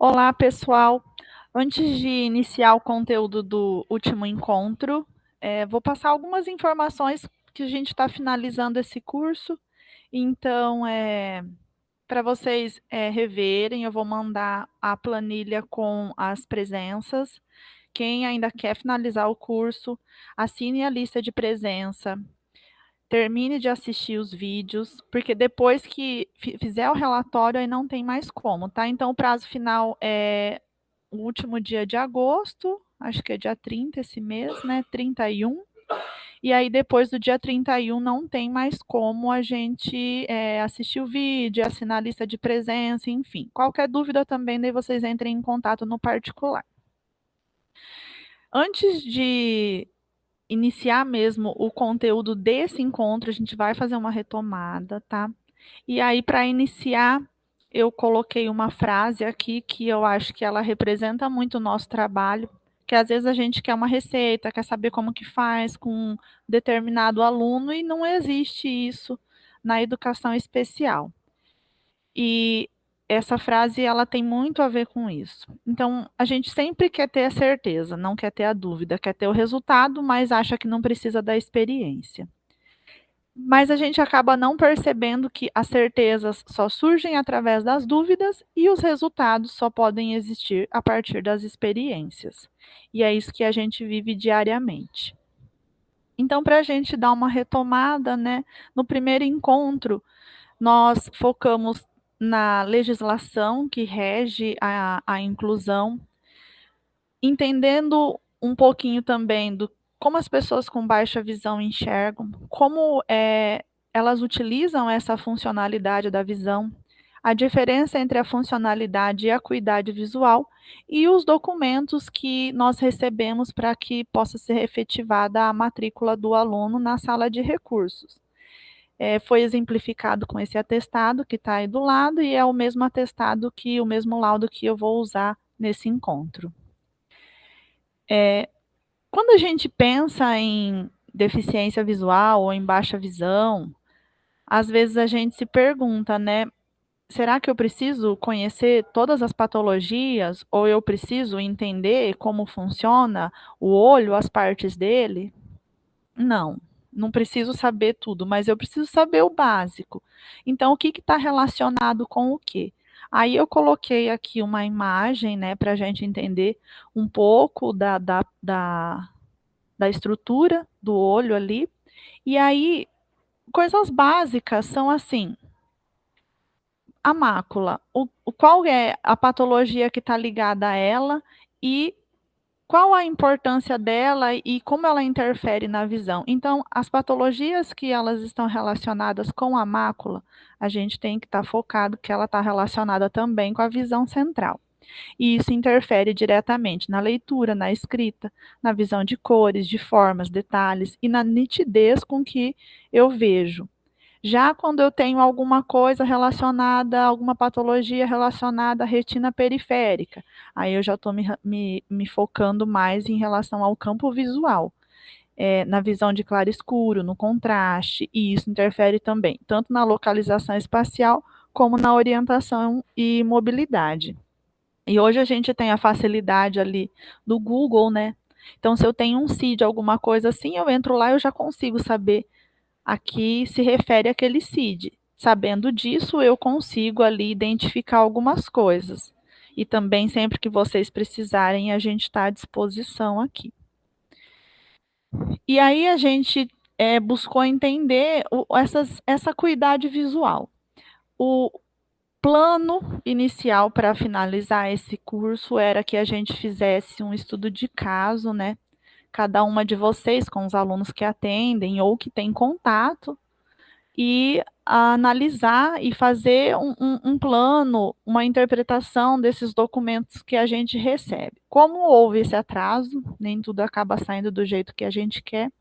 Olá, pessoal. Antes de iniciar o conteúdo do último encontro, vou passar algumas informações que a gente está finalizando esse curso. Então, para vocês reverem, eu vou mandar a planilha com as presenças. Quem ainda quer finalizar o curso, assine a lista de presença. Termine de assistir os vídeos, porque depois que fizer o relatório, aí não tem mais como, tá? Então, o prazo final é o último dia de agosto, acho que é dia 30 esse mês, né? 31. E aí, depois do dia 31, não tem mais como a gente assistir o vídeo, assinar a lista de presença, enfim. Qualquer dúvida também, daí vocês entrem em contato no particular. Antes de iniciar mesmo o conteúdo desse encontro, a gente vai fazer uma retomada, tá? E aí, para iniciar, eu coloquei uma frase aqui que eu acho que ela representa muito o nosso trabalho, que às vezes a gente quer uma receita, quer saber como que faz com um determinado aluno e não existe isso na educação especial. E essa frase ela tem muito a ver com isso. Então, a gente sempre quer ter a certeza, não quer ter a dúvida, quer ter o resultado, mas acha que não precisa da experiência. Mas a gente acaba não percebendo que as certezas só surgem através das dúvidas e os resultados só podem existir a partir das experiências. E é isso que a gente vive diariamente. Então, para a gente dar uma retomada, né, no primeiro encontro, nós focamos na legislação que rege a inclusão, entendendo um pouquinho também do como as pessoas com baixa visão enxergam, como elas utilizam essa funcionalidade da visão, a diferença entre a funcionalidade e a acuidade visual e os documentos que nós recebemos para que possa ser efetivada a matrícula do aluno na sala de recursos. Foi exemplificado com esse atestado que está aí do lado e é o mesmo atestado o mesmo laudo que eu vou usar nesse encontro. Quando a gente pensa em deficiência visual ou em baixa visão, às vezes a gente se pergunta, né? Será que eu preciso conhecer todas as patologias ou eu preciso entender como funciona o olho, as partes dele? Não, não preciso saber tudo, mas eu preciso saber o básico. Então, o que está relacionado com o quê? Aí eu coloquei aqui uma imagem, né, para a gente entender um pouco da estrutura do olho ali. E aí, coisas básicas são assim, a mácula, qual é a patologia que está ligada a ela e qual a importância dela e como ela interfere na visão? Então, as patologias que elas estão relacionadas com a mácula, a gente tem que estar focado que ela está relacionada também com a visão central. E isso interfere diretamente na leitura, na escrita, na visão de cores, de formas, detalhes e na nitidez com que eu vejo. Já quando eu tenho alguma coisa relacionada, alguma patologia relacionada à retina periférica, aí eu já estou me focando mais em relação ao campo visual, na visão de claro escuro, no contraste, e isso interfere também, tanto na localização espacial, como na orientação e mobilidade. E hoje a gente tem a facilidade ali do Google, né? Então, se eu tenho um CID, alguma coisa assim, eu entro lá e eu já consigo saber aqui se refere àquele CID. Sabendo disso, eu consigo ali identificar algumas coisas. E também, sempre que vocês precisarem, a gente está à disposição aqui. E aí a gente buscou entender essa acuidade visual. O plano inicial para finalizar esse curso era que a gente fizesse um estudo de caso, né? Cada uma de vocês com os alunos que atendem ou que têm contato e analisar e fazer um plano, uma interpretação desses documentos que a gente recebe. Como houve esse atraso, nem tudo acaba saindo do jeito que a gente quer.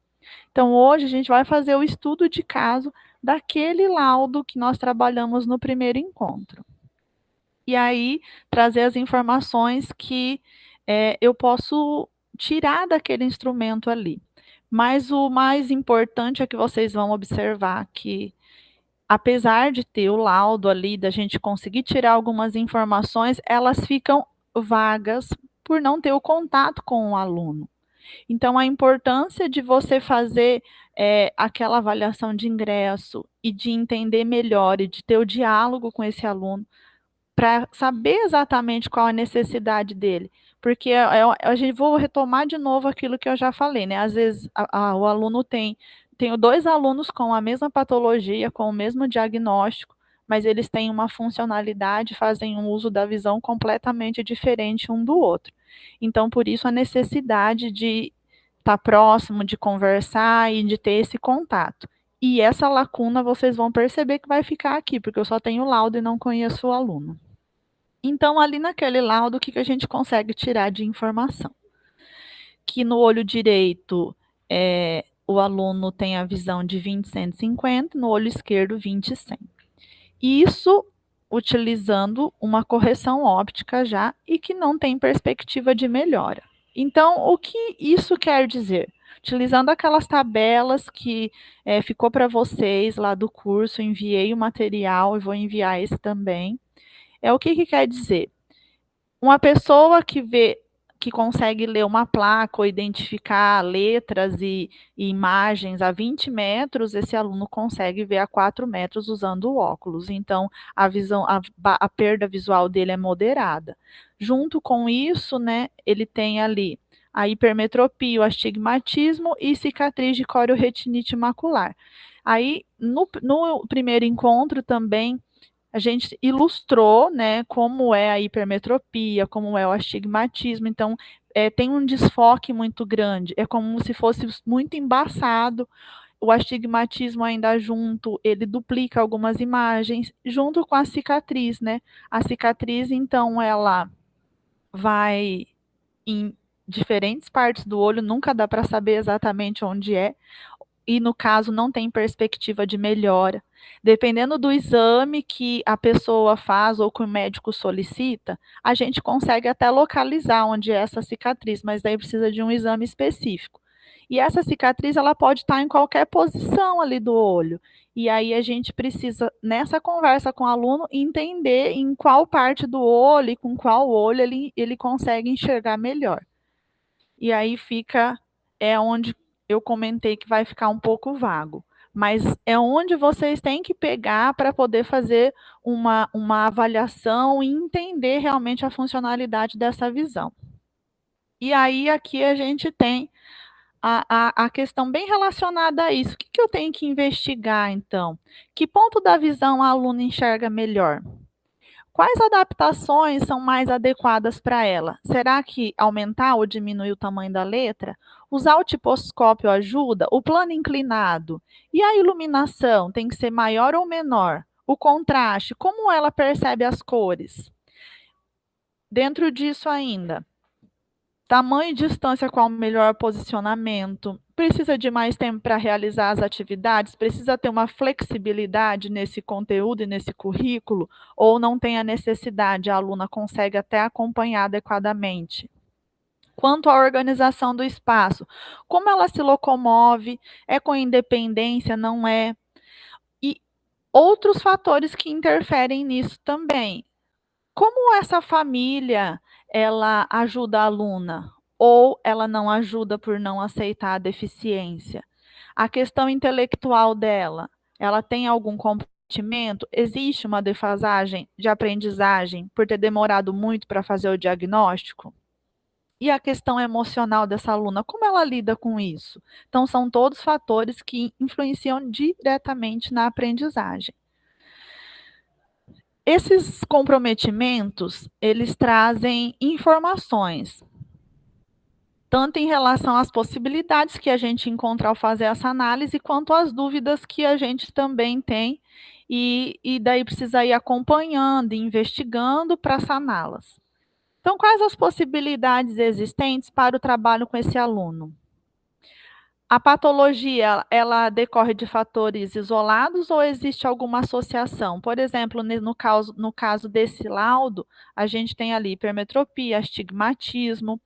Então, hoje a gente vai fazer o estudo de caso daquele laudo que nós trabalhamos no primeiro encontro. E aí, trazer as informações que eu posso tirar daquele instrumento ali. Mas o mais importante é que vocês vão observar que apesar de ter o laudo ali, da gente conseguir tirar algumas informações, elas ficam vagas por não ter o contato com o aluno. Então, a importância de você fazer aquela avaliação de ingresso e de entender melhor e de ter o diálogo com esse aluno para saber exatamente qual a necessidade dele. Porque a gente vou retomar de novo aquilo que eu já falei, né? Às vezes o aluno tenho dois alunos com a mesma patologia, com o mesmo diagnóstico, mas eles têm uma funcionalidade, fazem um uso da visão completamente diferente um do outro. Então, por isso a necessidade de estar próximo, de conversar e de ter esse contato. E essa lacuna vocês vão perceber que vai ficar aqui, porque eu só tenho laudo e não conheço o aluno. Então, ali naquele laudo, o que a gente consegue tirar de informação? Que no olho direito, o aluno tem a visão de 20/150, no olho esquerdo, 20/100. Isso utilizando uma correção óptica já e que não tem perspectiva de melhora. Então, o que isso quer dizer? Utilizando aquelas tabelas que ficou para vocês lá do curso, enviei o material e vou enviar esse também. O que quer dizer? Uma pessoa que consegue ler uma placa ou identificar letras e imagens a 20 metros, esse aluno consegue ver a 4 metros usando o óculos. Então, a perda visual dele é moderada. Junto com isso, né, ele tem ali a hipermetropia, o astigmatismo e cicatriz de corioretinite macular. Aí, no primeiro encontro também, a gente ilustrou, né, como é a hipermetropia, como é o astigmatismo. Então, tem um desfoque muito grande, é como se fosse muito embaçado. O astigmatismo ainda junto, ele duplica algumas imagens, junto com a cicatriz, né? A cicatriz, então, ela vai em diferentes partes do olho, nunca dá para saber exatamente onde é, e no caso não tem perspectiva de melhora. Dependendo do exame que a pessoa faz ou que o médico solicita, a gente consegue até localizar onde é essa cicatriz, mas daí precisa de um exame específico. E essa cicatriz ela pode estar em qualquer posição ali do olho. E aí a gente precisa, nessa conversa com o aluno, entender em qual parte do olho e com qual olho ele consegue enxergar melhor. E aí onde eu comentei que vai ficar um pouco vago. Mas é onde vocês têm que pegar para poder fazer uma avaliação e entender realmente a funcionalidade dessa visão. E aí, aqui a gente tem a questão bem relacionada a isso. O que eu tenho que investigar, então? Que ponto da visão a aluna enxerga melhor? Quais adaptações são mais adequadas para ela? Será que aumentar ou diminuir o tamanho da letra? Usar o tiposcópio ajuda? O plano inclinado? E a iluminação tem que ser maior ou menor? O contraste, como ela percebe as cores? Dentro disso ainda, tamanho e distância, qual o melhor posicionamento? Precisa de mais tempo para realizar as atividades? Precisa ter uma flexibilidade nesse conteúdo e nesse currículo? Ou não tem a necessidade, a aluna consegue até acompanhar adequadamente? Quanto à organização do espaço, como ela se locomove? É com independência, não é? E outros fatores que interferem nisso também. Como essa família, ela ajuda a aluna ou ela não ajuda por não aceitar a deficiência? A questão intelectual dela, ela tem algum comprometimento? Existe uma defasagem de aprendizagem por ter demorado muito para fazer o diagnóstico? E a questão emocional dessa aluna, como ela lida com isso? Então, são todos fatores que influenciam diretamente na aprendizagem. Esses comprometimentos, eles trazem informações, tanto em relação às possibilidades que a gente encontra ao fazer essa análise, quanto às dúvidas que a gente também tem, e daí precisa ir acompanhando e investigando para saná-las. Então, quais as possibilidades existentes para o trabalho com esse aluno? A patologia, ela decorre de fatores isolados ou existe alguma associação? Por exemplo, no caso desse laudo, a gente tem ali hipermetropia, astigmatismo,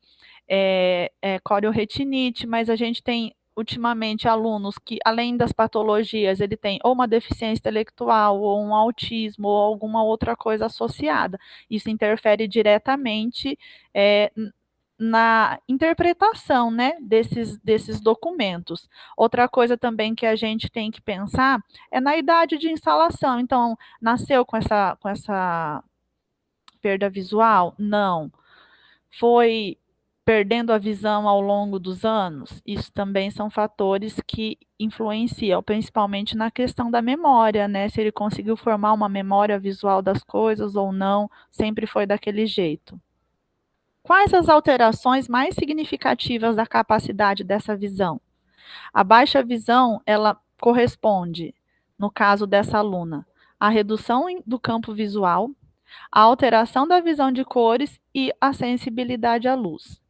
corioretinite, mas a gente tem ultimamente alunos que, além das patologias, ele tem ou uma deficiência intelectual, ou um autismo, ou alguma outra coisa associada. Isso interfere diretamente na interpretação, né, desses documentos. Outra coisa também que a gente tem que pensar é na idade de instalação. Então, nasceu com essa perda visual? Não. Foi perdendo a visão ao longo dos anos? Isso também são fatores que influenciam, principalmente na questão da memória, né? Se ele conseguiu formar uma memória visual das coisas ou não, sempre foi daquele jeito. Quais as alterações mais significativas da capacidade dessa visão? A baixa visão, ela corresponde, no caso dessa aluna, à redução do campo visual, à alteração da visão de cores e à sensibilidade à luz.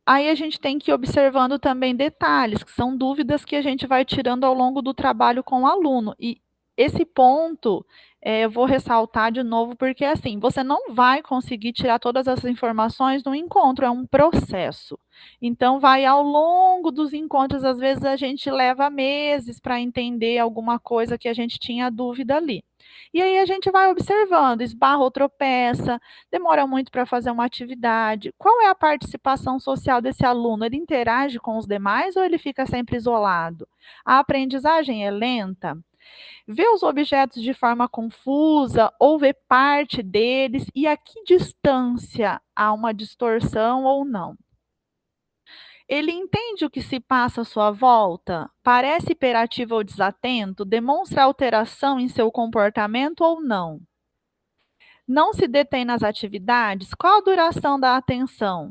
Aí a gente tem que ir observando também detalhes, que são dúvidas que a gente vai tirando ao longo do trabalho com o aluno. E esse ponto, eu vou ressaltar de novo, porque assim, você não vai conseguir tirar todas as informações no encontro, é um processo. Então, vai ao longo dos encontros, às vezes a gente leva meses para entender alguma coisa que a gente tinha dúvida ali. E aí a gente vai observando, esbarra ou tropeça, demora muito para fazer uma atividade. Qual é a participação social desse aluno? Ele interage com os demais ou ele fica sempre isolado? A aprendizagem é lenta? Vê os objetos de forma confusa ou vê parte deles e a que distância há uma distorção ou não? Ele entende o que se passa à sua volta? Parece hiperativo ou desatento? Demonstra alteração em seu comportamento ou não? Não se detém nas atividades? Qual a duração da atenção?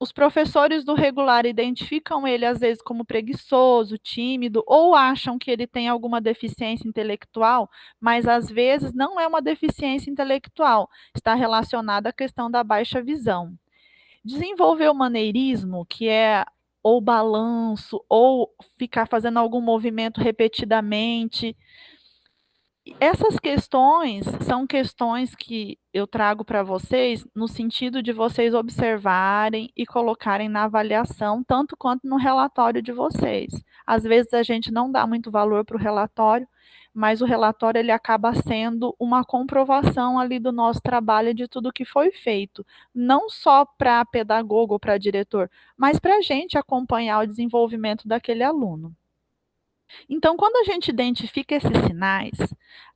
Os professores do regular identificam ele às vezes como preguiçoso, tímido, ou acham que ele tem alguma deficiência intelectual, mas às vezes não é uma deficiência intelectual, está relacionada à questão da baixa visão. Desenvolver o maneirismo, que é ou balanço, ou ficar fazendo algum movimento repetidamente, essas questões são questões que eu trago para vocês no sentido de vocês observarem e colocarem na avaliação, tanto quanto no relatório de vocês. Às vezes a gente não dá muito valor para o relatório, mas o relatório ele acaba sendo uma comprovação ali do nosso trabalho e de tudo que foi feito, não só para pedagogo ou para diretor, mas para a gente acompanhar o desenvolvimento daquele aluno. Então, quando a gente identifica esses sinais,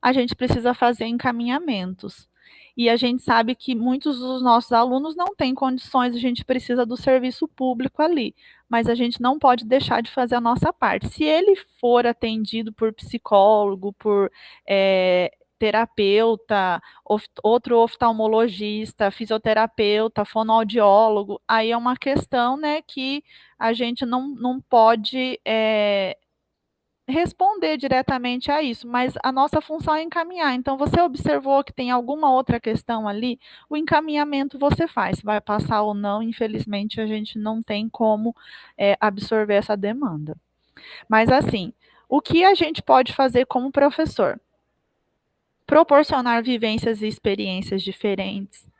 a gente precisa fazer encaminhamentos. E a gente sabe que muitos dos nossos alunos não têm condições, a gente precisa do serviço público ali, mas a gente não pode deixar de fazer a nossa parte. Se ele for atendido por psicólogo, por terapeuta, outro oftalmologista, fisioterapeuta, fonoaudiólogo, aí é uma questão, né, que a gente não pode responder diretamente a isso, mas a nossa função é encaminhar. Então, você observou que tem alguma outra questão ali, o encaminhamento você faz. Se vai passar ou não, infelizmente, a gente não tem como absorver essa demanda. Mas, assim, o que a gente pode fazer como professor? Proporcionar vivências e experiências diferentes,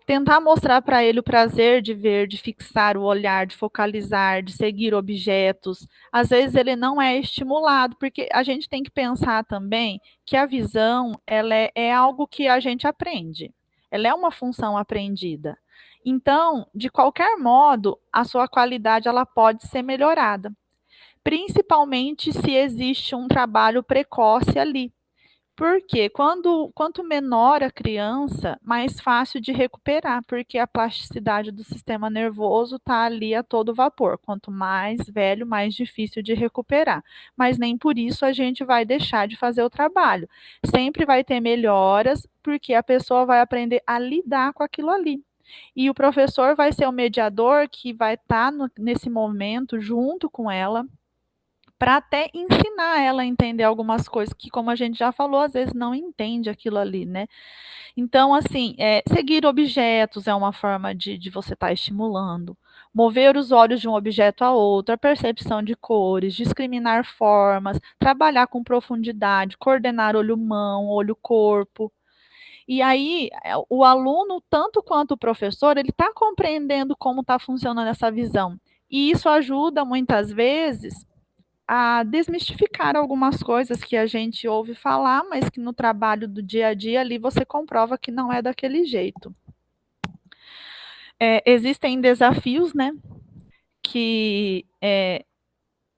tentar mostrar para ele o prazer de ver, de fixar o olhar, de focalizar, de seguir objetos. Às vezes ele não é estimulado, porque a gente tem que pensar também que a visão ela é algo que a gente aprende. Ela é uma função aprendida. Então, de qualquer modo, a sua qualidade ela pode ser melhorada, principalmente se existe um trabalho precoce ali. Porque quanto menor a criança, mais fácil de recuperar, porque a plasticidade do sistema nervoso está ali a todo vapor. Quanto mais velho, mais difícil de recuperar. Mas nem por isso a gente vai deixar de fazer o trabalho. Sempre vai ter melhoras, porque a pessoa vai aprender a lidar com aquilo ali. E o professor vai ser o mediador que vai estar nesse momento junto com ela, para até ensinar ela a entender algumas coisas que, como a gente já falou, às vezes não entende aquilo ali, né? Então, assim, seguir objetos é uma forma de você estar estimulando. Mover os olhos de um objeto a outro, a percepção de cores, discriminar formas, trabalhar com profundidade, coordenar olho-mão, olho-corpo. E aí, o aluno, tanto quanto o professor, ele está compreendendo como está funcionando essa visão. E isso ajuda, muitas vezes, a desmistificar algumas coisas que a gente ouve falar, mas que no trabalho do dia a dia ali você comprova que não é daquele jeito. Existem desafios, né, que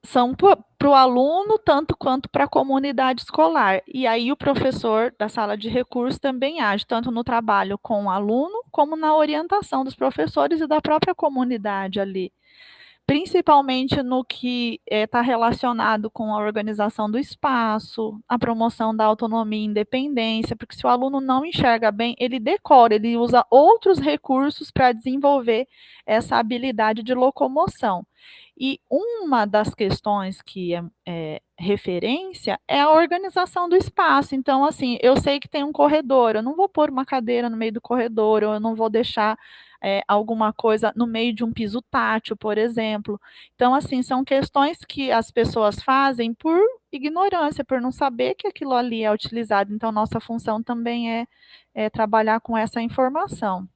são para o aluno tanto quanto para a comunidade escolar. E aí o professor da sala de recursos também age, tanto no trabalho com o aluno, como na orientação dos professores e da própria comunidade ali. Principalmente no que está relacionado com a organização do espaço, a promoção da autonomia e independência, porque se o aluno não enxerga bem, ele decora, ele usa outros recursos para desenvolver essa habilidade de locomoção. E uma das questões que é referência é a organização do espaço. Então, assim, eu sei que tem um corredor, eu não vou pôr uma cadeira no meio do corredor, ou eu não vou deixar alguma coisa no meio de um piso tátil, por exemplo. Então, assim, são questões que as pessoas fazem por ignorância, por não saber que aquilo ali é utilizado. Então, nossa função também é trabalhar com essa informação.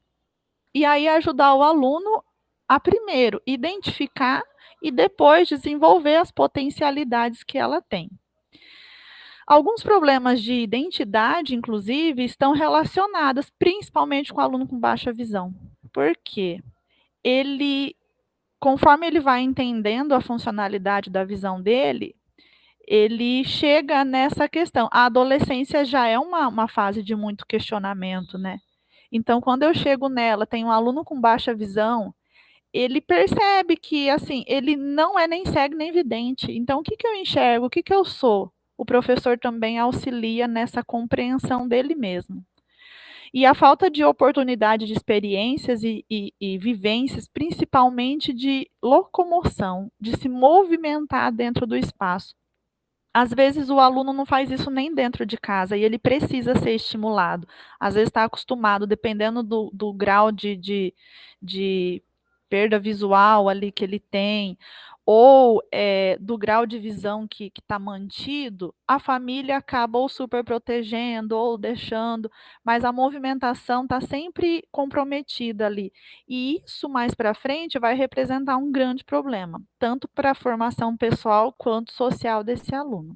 E aí ajudar o aluno a primeiro identificar e depois desenvolver as potencialidades que ela tem. Alguns problemas de identidade, inclusive, estão relacionados principalmente com o aluno com baixa visão. Por quê? Ele, conforme ele vai entendendo a funcionalidade da visão dele, ele chega nessa questão. A adolescência já é uma fase de muito questionamento, né? Então, quando eu chego nela, tem um aluno com baixa visão, ele percebe que, assim, ele não é nem cego nem vidente. Então, o que que eu enxergo? O que que eu sou? O professor também auxilia nessa compreensão dele mesmo. E a falta de oportunidade de experiências e vivências, principalmente de locomoção, de se movimentar dentro do espaço. Às vezes o aluno não faz isso nem dentro de casa e ele precisa ser estimulado. Às vezes está acostumado, dependendo do grau de perda visual ali que ele tem, ou do grau de visão que está mantido, a família acaba ou super protegendo ou deixando, mas a movimentação está sempre comprometida ali. E isso mais para frente vai representar um grande problema, tanto para a formação pessoal quanto social desse aluno.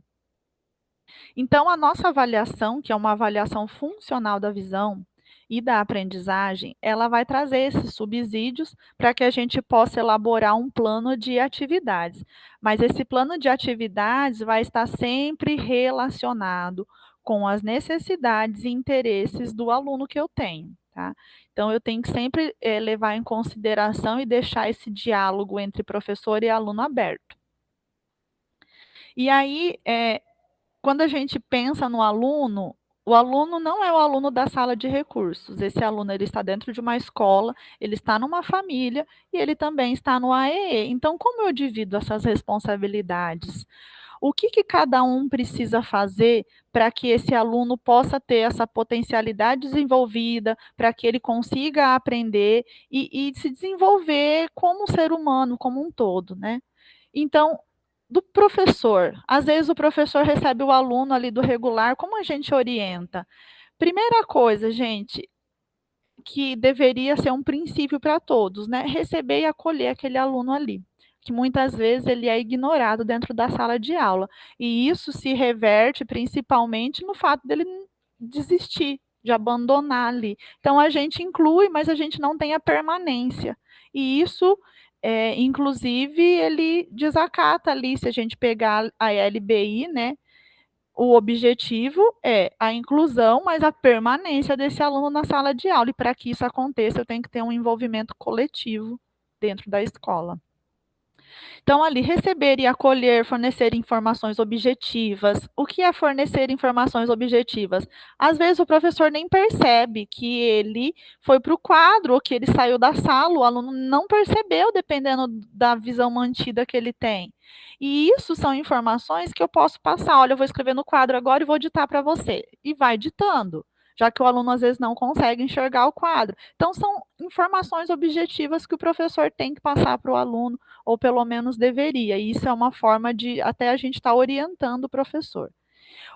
Então, a nossa avaliação, que é uma avaliação funcional da visão e da aprendizagem, ela vai trazer esses subsídios para que a gente possa elaborar um plano de atividades. Mas esse plano de atividades vai estar sempre relacionado com as necessidades e interesses do aluno que eu tenho, tá? Então, eu tenho que sempre levar em consideração e deixar esse diálogo entre professor e aluno aberto. E aí, quando a gente pensa no aluno, o aluno não é o aluno da sala de recursos. Esse aluno ele está dentro de uma escola, ele está numa família e ele também está no AEE. Então, como eu divido essas responsabilidades? O que, que cada um precisa fazer para que esse aluno possa ter essa potencialidade desenvolvida, para que ele consiga aprender e se desenvolver como um ser humano, como um todo, né? Então, do professor, às vezes o professor recebe o aluno ali do regular, como a gente orienta? Primeira coisa, gente, que deveria ser um princípio para todos, né? Receber e acolher aquele aluno ali, que muitas vezes ele é ignorado dentro da sala de aula. E isso se reverte principalmente no fato dele desistir, de abandonar ali. Então a gente inclui, mas a gente não tem a permanência. E isso, inclusive, ele desacata ali, se a gente pegar a LBI, né? O objetivo é a inclusão, mas a permanência desse aluno na sala de aula. E para que isso aconteça, eu tenho que ter um envolvimento coletivo dentro da escola. Então, ali, receber e acolher, fornecer informações objetivas. O que é fornecer informações objetivas? Às vezes o professor nem percebe que ele foi para o quadro ou que ele saiu da sala, o aluno não percebeu, dependendo da visão mantida que ele tem. E isso são informações que eu posso passar. Olha, eu vou escrever no quadro agora e vou ditar para você. E vai ditando, já que o aluno às vezes não consegue enxergar o quadro. Então, são informações objetivas que o professor tem que passar para o aluno, ou pelo menos deveria. E isso é uma forma de até a gente estar orientando o professor.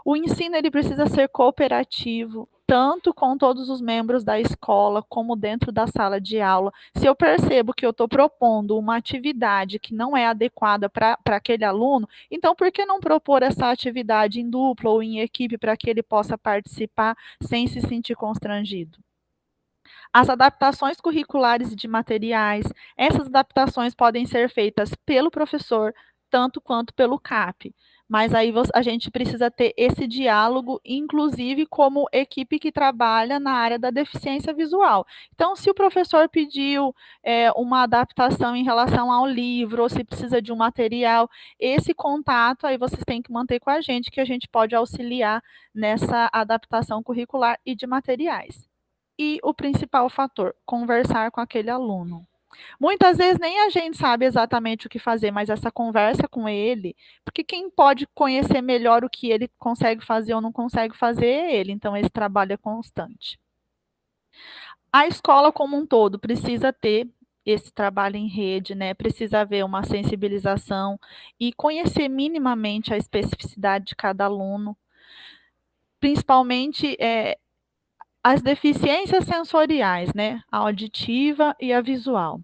O ensino ele precisa ser cooperativo, tanto com todos os membros da escola, como dentro da sala de aula. Se eu percebo que eu estou propondo uma atividade que não é adequada para aquele aluno, então por que não propor essa atividade em dupla ou em equipe para que ele possa participar sem se sentir constrangido? As adaptações curriculares e de materiais, essas adaptações podem ser feitas pelo professor, tanto quanto pelo CAP. Mas aí a gente precisa ter esse diálogo, inclusive como equipe que trabalha na área da deficiência visual. Então, se o professor pediu uma adaptação em relação ao livro, ou se precisa de um material, esse contato aí vocês têm que manter com a gente, que a gente pode auxiliar nessa adaptação curricular e de materiais. E o principal fator, conversar com aquele aluno. Muitas vezes nem a gente sabe exatamente o que fazer, mas essa conversa com ele, porque quem pode conhecer melhor o que ele consegue fazer ou não consegue fazer é ele, então esse trabalho é constante. A escola como um todo precisa ter esse trabalho em rede, né? Precisa haver uma sensibilização e conhecer minimamente a especificidade de cada aluno, principalmente as deficiências sensoriais, né? A auditiva e a visual.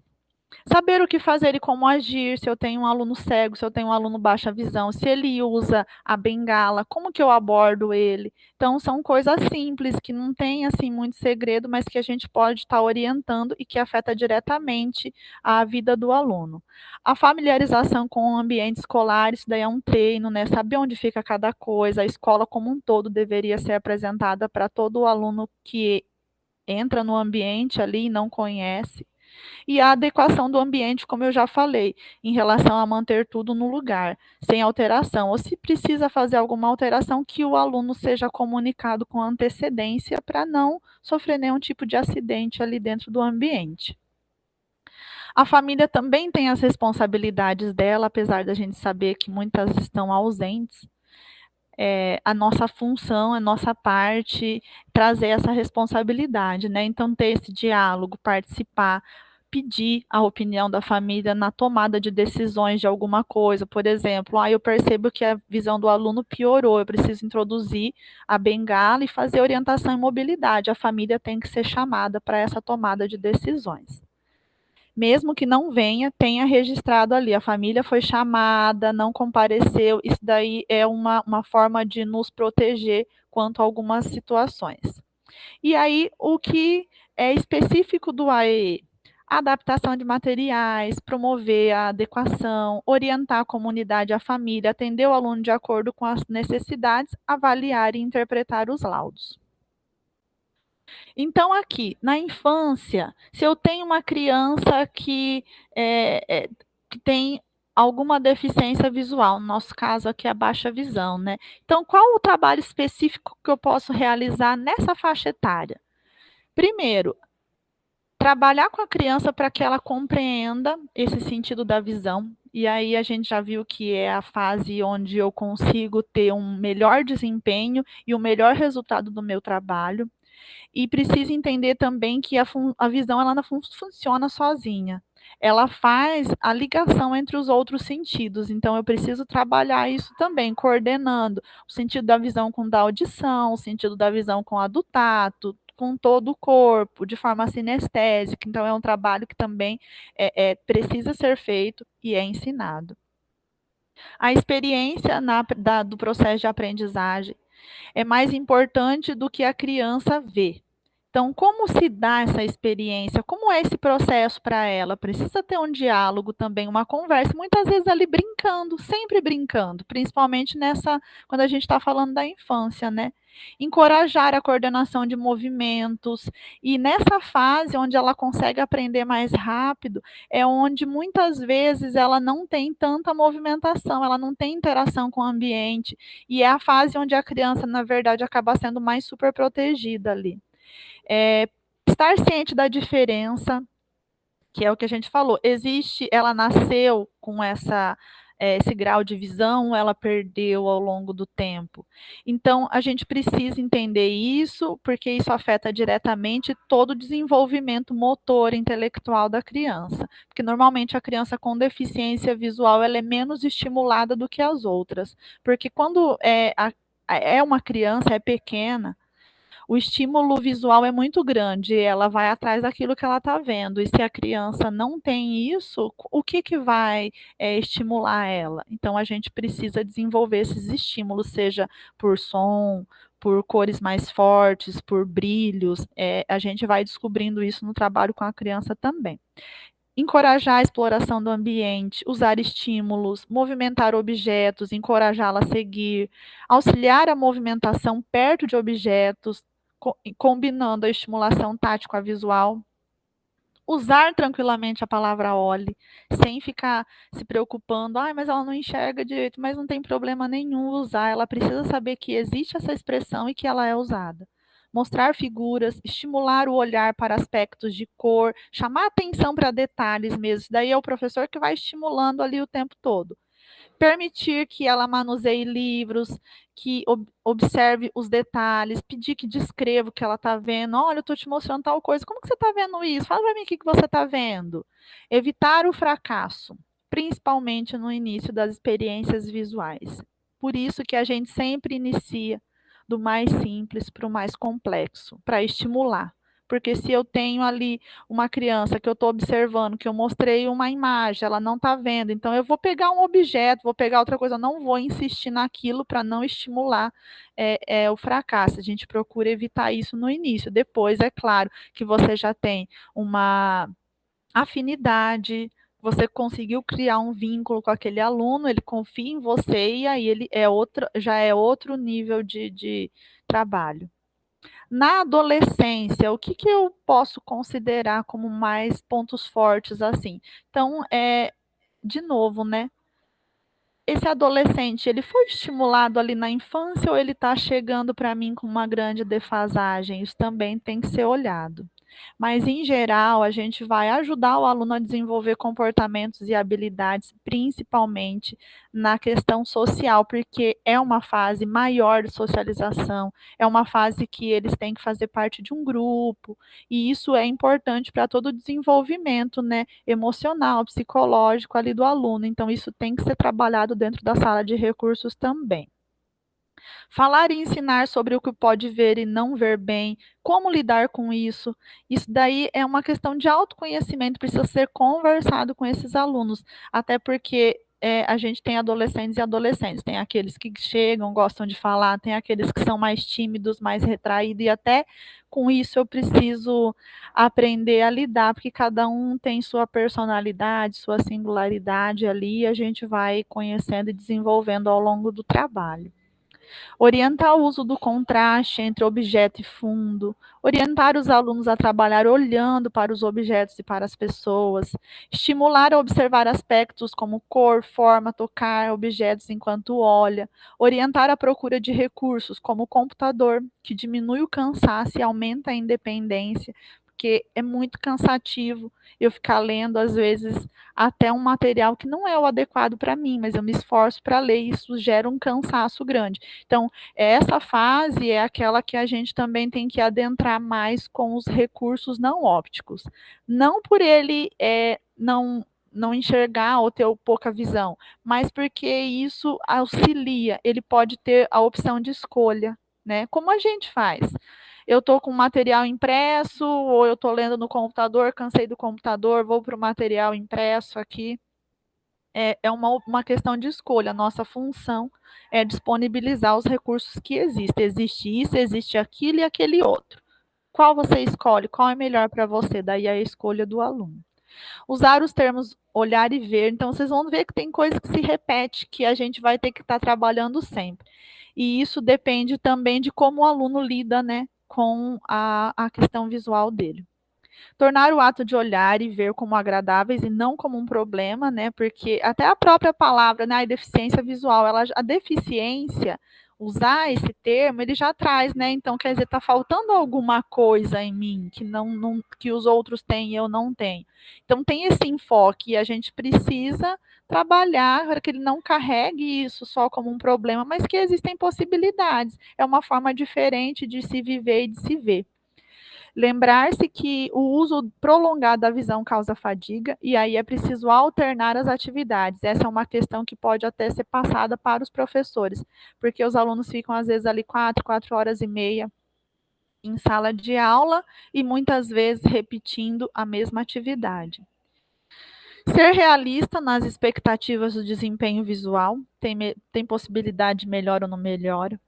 Saber o que fazer e como agir, se eu tenho um aluno cego, se eu tenho um aluno baixa visão, se ele usa a bengala, como que eu abordo ele. Então, são coisas simples, que não tem, assim, muito segredo, mas que a gente pode estar orientando e que afeta diretamente a vida do aluno. A familiarização com o ambiente escolar, isso daí é um treino, né? Saber onde fica cada coisa, a escola como um todo deveria ser apresentada para todo o aluno que entra no ambiente ali e não conhece. E a adequação do ambiente, como eu já falei, em relação a manter tudo no lugar, sem alteração. Ou se precisa fazer alguma alteração, que o aluno seja comunicado com antecedência para não sofrer nenhum tipo de acidente ali dentro do ambiente. A família também tem as responsabilidades dela, apesar da gente saber que muitas estão ausentes. A nossa função, a nossa parte, trazer essa responsabilidade, né? Então, ter esse diálogo, participar, pedir a opinião da família na tomada de decisões de alguma coisa. Por exemplo, eu percebo que a visão do aluno piorou, eu preciso introduzir a bengala e fazer orientação em mobilidade. A família tem que ser chamada para essa tomada de decisões. Mesmo que não venha, tenha registrado ali, a família foi chamada, não compareceu, isso daí é uma forma de nos proteger quanto a algumas situações. E aí, o que é específico do AEE? Adaptação de materiais, promover a adequação, orientar a comunidade, a família, atender o aluno de acordo com as necessidades, avaliar e interpretar os laudos. Então, aqui, na infância, se eu tenho uma criança que tem alguma deficiência visual, no nosso caso aqui a baixa visão, né? Então, qual o trabalho específico que eu posso realizar nessa faixa etária? Primeiro, trabalhar com a criança para que ela compreenda esse sentido da visão. E aí a gente já viu que é a fase onde eu consigo ter um melhor desempenho e o melhor resultado do meu trabalho. E precisa entender também que a visão ela não funciona sozinha. Ela faz a ligação entre os outros sentidos. Então, eu preciso trabalhar isso também, coordenando o sentido da visão com o da audição, o sentido da visão com a do tato, com todo o corpo, de forma sinestésica. Então, é um trabalho que também precisa ser feito e é ensinado. A experiência do processo de aprendizagem é mais importante do que a criança ver. Então, como se dá essa experiência? Como é esse processo para ela? Precisa ter um diálogo também, uma conversa, muitas vezes ali brincando, sempre brincando, principalmente quando a gente está falando da infância, né? Encorajar a coordenação de movimentos, e nessa fase onde ela consegue aprender mais rápido, é onde muitas vezes ela não tem tanta movimentação, ela não tem interação com o ambiente, e é a fase onde a criança, na verdade, acaba sendo mais super protegida ali. Estar ciente da diferença, que é o que a gente falou, ela nasceu com esse grau de visão, ela perdeu ao longo do tempo. Então, a gente precisa entender isso, porque isso afeta diretamente todo o desenvolvimento motor, intelectual da criança. Porque normalmente a criança com deficiência visual ela é menos estimulada do que as outras. Porque quando é uma criança, é pequena, o estímulo visual é muito grande, ela vai atrás daquilo que ela está vendo, e se a criança não tem isso, o que que vai estimular ela? Então a gente precisa desenvolver esses estímulos, seja por som, por cores mais fortes, por brilhos, a gente vai descobrindo isso no trabalho com a criança também. Encorajar a exploração do ambiente, usar estímulos, movimentar objetos, encorajá-la a seguir, auxiliar a movimentação perto de objetos, combinando a estimulação tática a visual, usar tranquilamente a palavra olhe, sem ficar se preocupando, mas ela não enxerga direito, mas não tem problema nenhum usar, ela precisa saber que existe essa expressão e que ela é usada. Mostrar figuras, estimular o olhar para aspectos de cor, chamar atenção para detalhes mesmo, daí é o professor que vai estimulando ali o tempo todo. Permitir que ela manuseie livros, que observe os detalhes, pedir que descreva o que ela está vendo. Olha, eu estou te mostrando tal coisa, como que você está vendo isso? Fala para mim o que você está vendo. Evitar o fracasso, principalmente no início das experiências visuais. Por isso que a gente sempre inicia do mais simples para o mais complexo, para estimular. Porque se eu tenho ali uma criança que eu estou observando, que eu mostrei uma imagem, ela não está vendo, então eu vou pegar um objeto, vou pegar outra coisa, eu não vou insistir naquilo para não estimular o fracasso. A gente procura evitar isso no início. Depois, é claro, que você já tem uma afinidade, você conseguiu criar um vínculo com aquele aluno, ele confia em você e aí ele já é outro nível de trabalho. Na adolescência, o que que eu posso considerar como mais pontos fortes, assim? Então, de novo, né, esse adolescente, ele foi estimulado ali na infância ou ele está chegando para mim com uma grande defasagem? Isso também tem que ser olhado. Mas, em geral, a gente vai ajudar o aluno a desenvolver comportamentos e habilidades, principalmente na questão social, porque é uma fase maior de socialização, é uma fase que eles têm que fazer parte de um grupo, e isso é importante para todo o desenvolvimento, né, emocional, psicológico ali do aluno. Então, isso tem que ser trabalhado dentro da sala de recursos também. Falar e ensinar sobre o que pode ver e não ver bem, como lidar com isso. Isso daí é uma questão de autoconhecimento, precisa ser conversado com esses alunos, até porque a gente tem adolescentes e adolescentes, tem aqueles que chegam, gostam de falar, tem aqueles que são mais tímidos, mais retraídos, e até com isso eu preciso aprender a lidar, porque cada um tem sua personalidade, sua singularidade ali, e a gente vai conhecendo e desenvolvendo ao longo do trabalho. Orientar o uso do contraste entre objeto e fundo, orientar os alunos a trabalhar olhando para os objetos e para as pessoas, estimular a observar aspectos como cor, forma, tocar objetos enquanto olha, orientar a procura de recursos como o computador, que diminui o cansaço e aumenta a independência, porque é muito cansativo eu ficar lendo, às vezes, até um material que não é o adequado para mim, mas eu me esforço para ler e isso gera um cansaço grande. Então, essa fase é aquela que a gente também tem que adentrar mais com os recursos não ópticos. Não por ele não enxergar ou ter pouca visão, mas porque isso auxilia, ele pode ter a opção de escolha, né? Como a gente faz? Eu estou com material impresso, ou eu estou lendo no computador, cansei do computador, vou para o material impresso aqui. É uma questão de escolha. A nossa função é disponibilizar os recursos que existem. Existe isso, existe aquilo e aquele outro. Qual você escolhe? Qual é melhor para você? Daí a escolha do aluno. Usar os termos olhar e ver. Então, vocês vão ver que tem coisa que se repete, que a gente vai ter que estar trabalhando sempre. E isso depende também de como o aluno lida, né, com a questão visual dele. Tornar o ato de olhar e ver como agradáveis e não como um problema, né? Porque até a própria palavra, né, a deficiência visual, a deficiência, usar esse termo, ele já traz, né? Então, quer dizer, está faltando alguma coisa em mim que que os outros têm e eu não tenho. Então, tem esse enfoque e a gente precisa trabalhar para que ele não carregue isso só como um problema, mas que existem possibilidades. É uma forma diferente de se viver e de se ver. Lembrar-se que o uso prolongado da visão causa fadiga e aí é preciso alternar as atividades. Essa é uma questão que pode até ser passada para os professores, porque os alunos ficam às vezes ali 4 horas e meia em sala de aula e muitas vezes repetindo a mesma atividade. Ser realista nas expectativas do desempenho visual, tem possibilidade de melhora ou não melhora.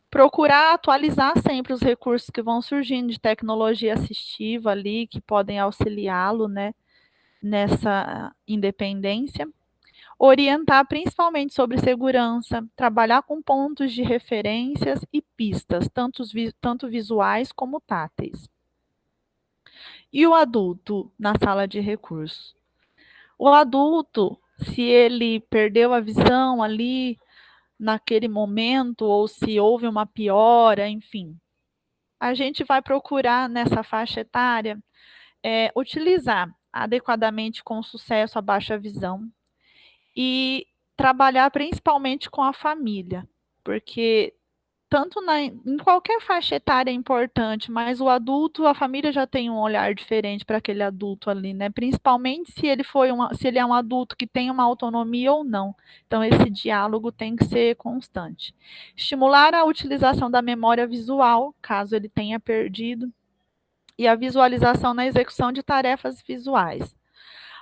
Procurar atualizar sempre os recursos que vão surgindo de tecnologia assistiva ali, que podem auxiliá-lo, né, nessa independência. Orientar principalmente sobre segurança, trabalhar com pontos de referências e pistas, tanto visuais como táteis. E o adulto na sala de recursos? O adulto, se ele perdeu a visão ali naquele momento, ou se houve uma piora, enfim, a gente vai procurar nessa faixa etária utilizar adequadamente com sucesso a baixa visão e trabalhar principalmente com a família, porque tanto em qualquer faixa etária é importante, mas o adulto, a família já tem um olhar diferente para aquele adulto ali, né? Principalmente se ele é um adulto que tem uma autonomia ou não. Então, esse diálogo tem que ser constante. Estimular a utilização da memória visual, caso ele tenha perdido, e a visualização na execução de tarefas visuais.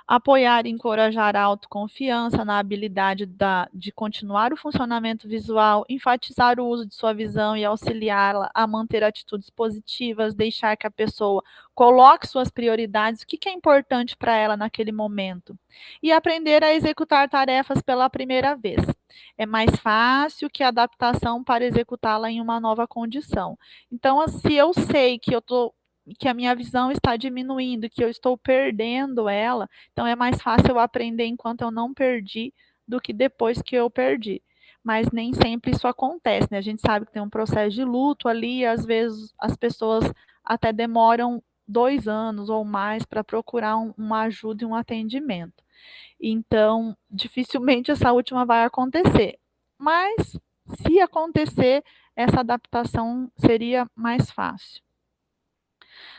Apoiar e encorajar a autoconfiança na habilidade de continuar o funcionamento visual, enfatizar o uso de sua visão e auxiliá-la a manter atitudes positivas, deixar que a pessoa coloque suas prioridades, o que é importante para ela naquele momento, e aprender a executar tarefas pela primeira vez. É mais fácil que a adaptação para executá-la em uma nova condição. Então, se eu sei que a minha visão está diminuindo, que eu estou perdendo ela, então é mais fácil eu aprender enquanto eu não perdi do que depois que eu perdi. Mas nem sempre isso acontece, né? A gente sabe que tem um processo de luto ali, e às vezes as pessoas até demoram 2 anos ou mais para procurar uma ajuda e um atendimento. Então, dificilmente essa última vai acontecer. Mas, se acontecer, essa adaptação seria mais fácil.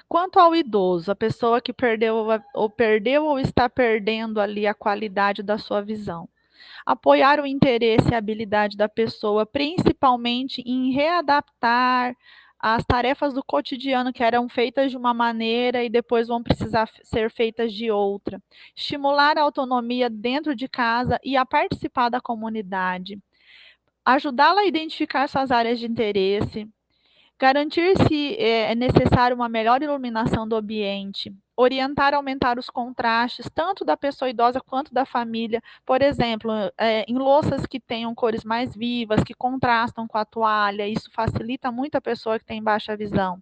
Quanto ao idoso, a pessoa que perdeu ou está perdendo ali a qualidade da sua visão. Apoiar o interesse e a habilidade da pessoa, principalmente em readaptar as tarefas do cotidiano que eram feitas de uma maneira e depois vão precisar ser feitas de outra. Estimular a autonomia dentro de casa e a participar da comunidade. Ajudá-la a identificar suas áreas de interesse, garantir se é necessário uma melhor iluminação do ambiente, orientar a aumentar os contrastes, tanto da pessoa idosa quanto da família. Por exemplo, em louças que tenham cores mais vivas, que contrastam com a toalha, isso facilita muito a pessoa que tem baixa visão.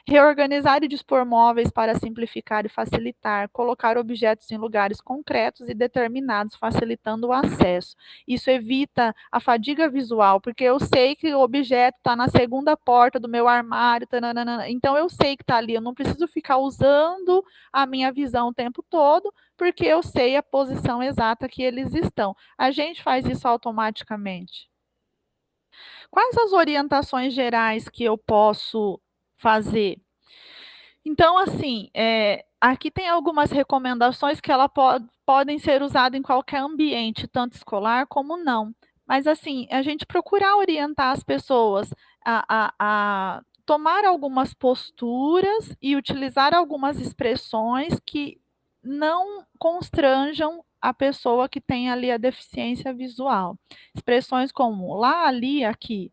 Reorganizar e dispor móveis para simplificar e facilitar, colocar objetos em lugares concretos e determinados, facilitando o acesso. Isso evita a fadiga visual, porque eu sei que o objeto está na segunda porta do meu armário, tananana, então eu sei que está ali, eu não preciso ficar usando a minha visão o tempo todo, porque eu sei a posição exata que eles estão. A gente faz isso automaticamente. Quais as orientações gerais que eu posso fazer? Então, assim, aqui tem algumas recomendações que podem ser usadas em qualquer ambiente, tanto escolar como não. Mas, assim, a gente procurar orientar as pessoas a tomar algumas posturas e utilizar algumas expressões que não constranjam a pessoa que tem ali a deficiência visual. Expressões como lá, ali, aqui.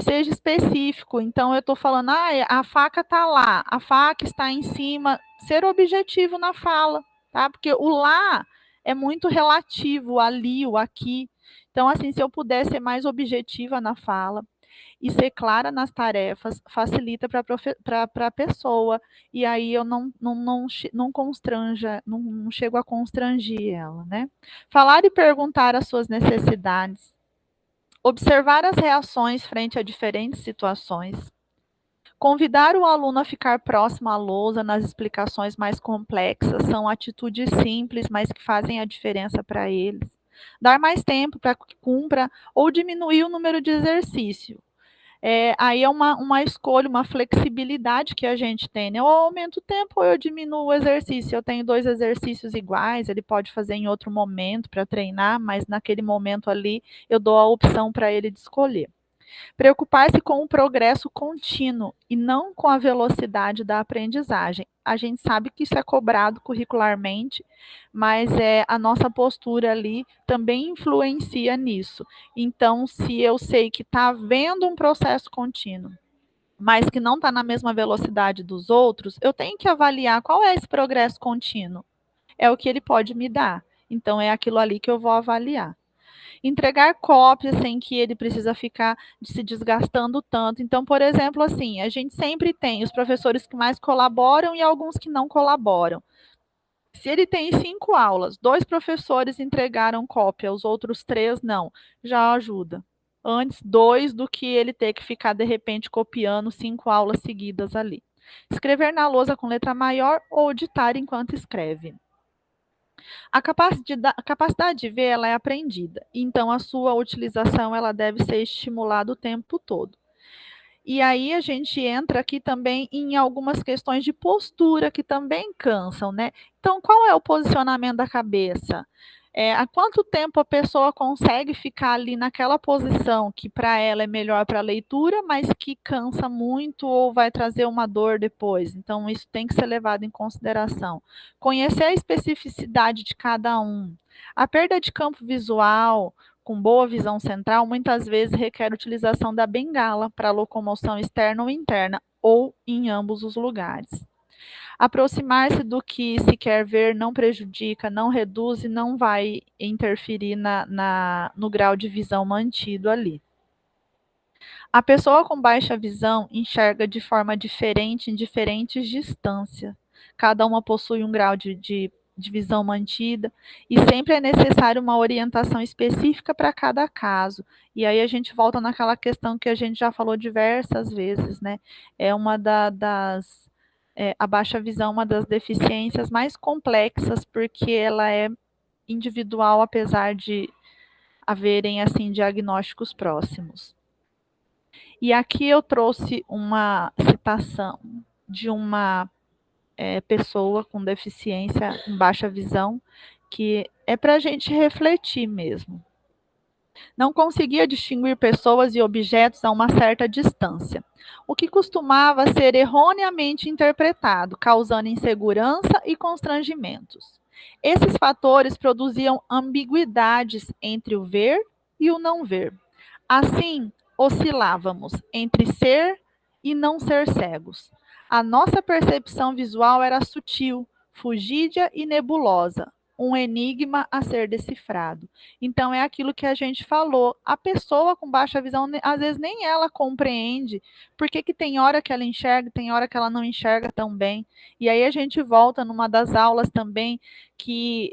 Seja específico, então eu estou falando, a faca está lá, a faca está em cima, ser objetivo na fala, tá? Porque o lá é muito relativo, o ali, o aqui. Então, assim, se eu puder ser mais objetiva na fala e ser clara nas tarefas, facilita para a pessoa, e aí eu não constranja, não chego a constranger ela, né? Falar e perguntar as suas necessidades, observar as reações frente a diferentes situações. Convidar o aluno a ficar próximo à lousa nas explicações mais complexas são atitudes simples, mas que fazem a diferença para eles. Dar mais tempo para que cumpra ou diminuir o número de exercício. Aí é uma escolha, uma flexibilidade que a gente tem, né? Ou eu aumento o tempo ou eu diminuo o exercício. Eu tenho 2 exercícios iguais, ele pode fazer em outro momento para treinar, mas naquele momento ali eu dou a opção para ele de escolher. Preocupar-se com o progresso contínuo e não com a velocidade da aprendizagem. A gente sabe que isso é cobrado curricularmente, mas a nossa postura ali também influencia nisso. Então, se eu sei que está havendo um processo contínuo, mas que não está na mesma velocidade dos outros, eu tenho que avaliar qual é esse progresso contínuo. É o que ele pode me dar. Então, é aquilo ali que eu vou avaliar. Entregar cópias sem que ele precisa ficar se desgastando tanto. Então, por exemplo, assim, a gente sempre tem os professores que mais colaboram e alguns que não colaboram. Se ele tem 5 aulas, 2 professores entregaram cópia, os outros 3 não, já ajuda. Antes 2 do que ele ter que ficar, de repente, copiando 5 aulas seguidas ali. Escrever na lousa com letra maior ou ditar enquanto escreve. A capacidade de ver ela é aprendida, então a sua utilização ela deve ser estimulada o tempo todo. E aí a gente entra aqui também em algumas questões de postura que também cansam, né? Então, qual é o posicionamento da cabeça? Há quanto tempo a pessoa consegue ficar ali naquela posição que para ela é melhor para a leitura, mas que cansa muito ou vai trazer uma dor depois? Então, isso tem que ser levado em consideração. Conhecer a especificidade de cada um. A perda de campo visual, com boa visão central, muitas vezes requer utilização da bengala para locomoção externa ou interna, ou em ambos os lugares. Aproximar-se do que se quer ver não prejudica, não reduz e não vai interferir no grau de visão mantido ali. A pessoa com baixa visão enxerga de forma diferente em diferentes distâncias. Cada uma possui um grau de visão mantida e sempre é necessário uma orientação específica para cada caso. E aí a gente volta naquela questão que a gente já falou diversas vezes, né? É uma a baixa visão é uma das deficiências mais complexas porque ela é individual, apesar de haverem assim diagnósticos próximos. E aqui eu trouxe uma citação de uma pessoa com deficiência em baixa visão, que é para a gente refletir mesmo. Não conseguia distinguir pessoas e objetos a uma certa distância, o que costumava ser erroneamente interpretado, causando insegurança e constrangimentos. Esses fatores produziam ambiguidades entre o ver e o não ver. Assim, oscilávamos entre ser e não ser cegos. A nossa percepção visual era sutil, fugídia e nebulosa, um enigma a ser decifrado. Então, é aquilo que a gente falou. A pessoa com baixa visão, às vezes nem ela compreende por que tem hora que ela enxerga, tem hora que ela não enxerga tão bem. E aí a gente volta numa das aulas também que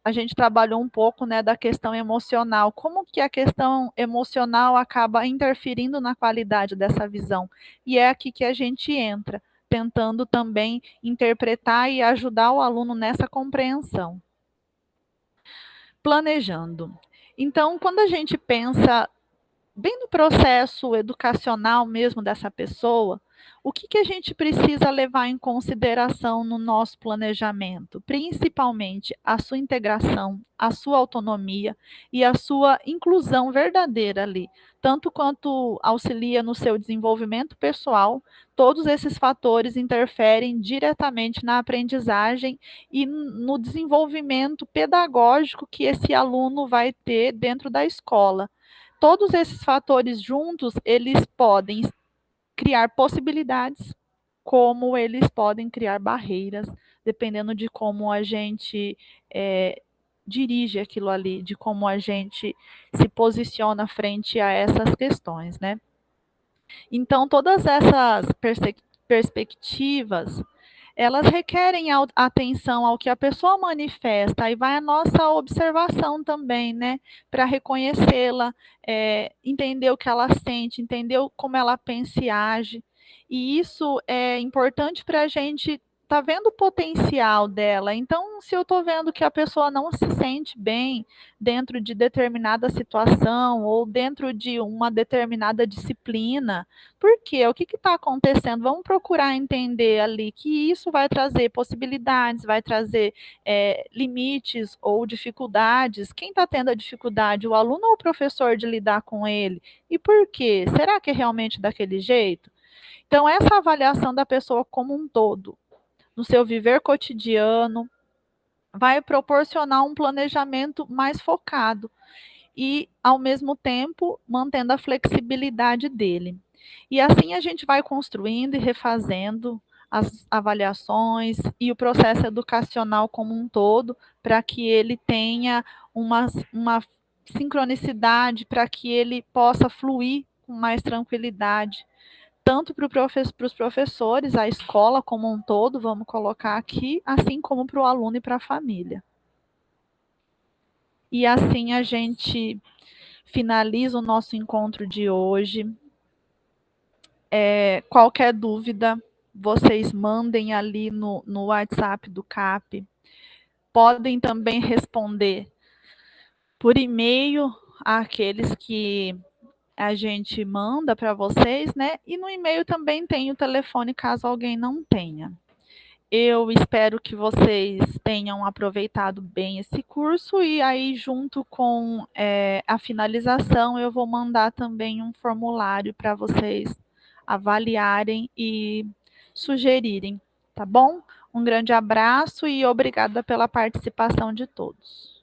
a gente trabalhou um pouco, né, da questão emocional. Como que a questão emocional acaba interferindo na qualidade dessa visão? E é aqui que a gente entra, tentando também interpretar e ajudar o aluno nessa compreensão. Planejando. Então, quando a gente pensa bem no processo educacional mesmo dessa pessoa, o que a gente precisa levar em consideração no nosso planejamento? Principalmente a sua integração, a sua autonomia e a sua inclusão verdadeira ali, tanto quanto auxilia no seu desenvolvimento pessoal, todos esses fatores interferem diretamente na aprendizagem e no desenvolvimento pedagógico que esse aluno vai ter dentro da escola. Todos esses fatores juntos, eles podem criar possibilidades, como eles podem criar barreiras, dependendo de como a gente dirige aquilo ali, de como a gente se posiciona frente a essas questões, né? Então, todas essas perspectivas, elas requerem atenção ao que a pessoa manifesta, aí vai a nossa observação também, né, para reconhecê-la, entender o que ela sente, entender como ela pensa e age, e isso é importante para a gente estar está vendo o potencial dela. Então, se eu estou vendo que a pessoa não se sente bem dentro de determinada situação ou dentro de uma determinada disciplina, por quê? O que está acontecendo? Vamos procurar entender ali que isso vai trazer possibilidades, vai trazer limites ou dificuldades. Quem está tendo a dificuldade, o aluno ou o professor, de lidar com ele? E por quê? Será que é realmente daquele jeito? Então, essa avaliação da pessoa como um todo, no seu viver cotidiano, vai proporcionar um planejamento mais focado e, ao mesmo tempo, mantendo a flexibilidade dele. E assim a gente vai construindo e refazendo as avaliações e o processo educacional como um todo, para que ele tenha uma sincronicidade, para que ele possa fluir com mais tranquilidade, tanto para os professores, a escola como um todo, vamos colocar aqui, assim como para o aluno e para a família. E assim a gente finaliza o nosso encontro de hoje. Qualquer dúvida, vocês mandem ali no WhatsApp do CAP. Podem também responder por e-mail àqueles que a gente manda para vocês, né? E no e-mail também tem o telefone, caso alguém não tenha. Eu espero que vocês tenham aproveitado bem esse curso e aí, junto com a finalização, eu vou mandar também um formulário para vocês avaliarem e sugerirem, tá bom? Um grande abraço e obrigada pela participação de todos.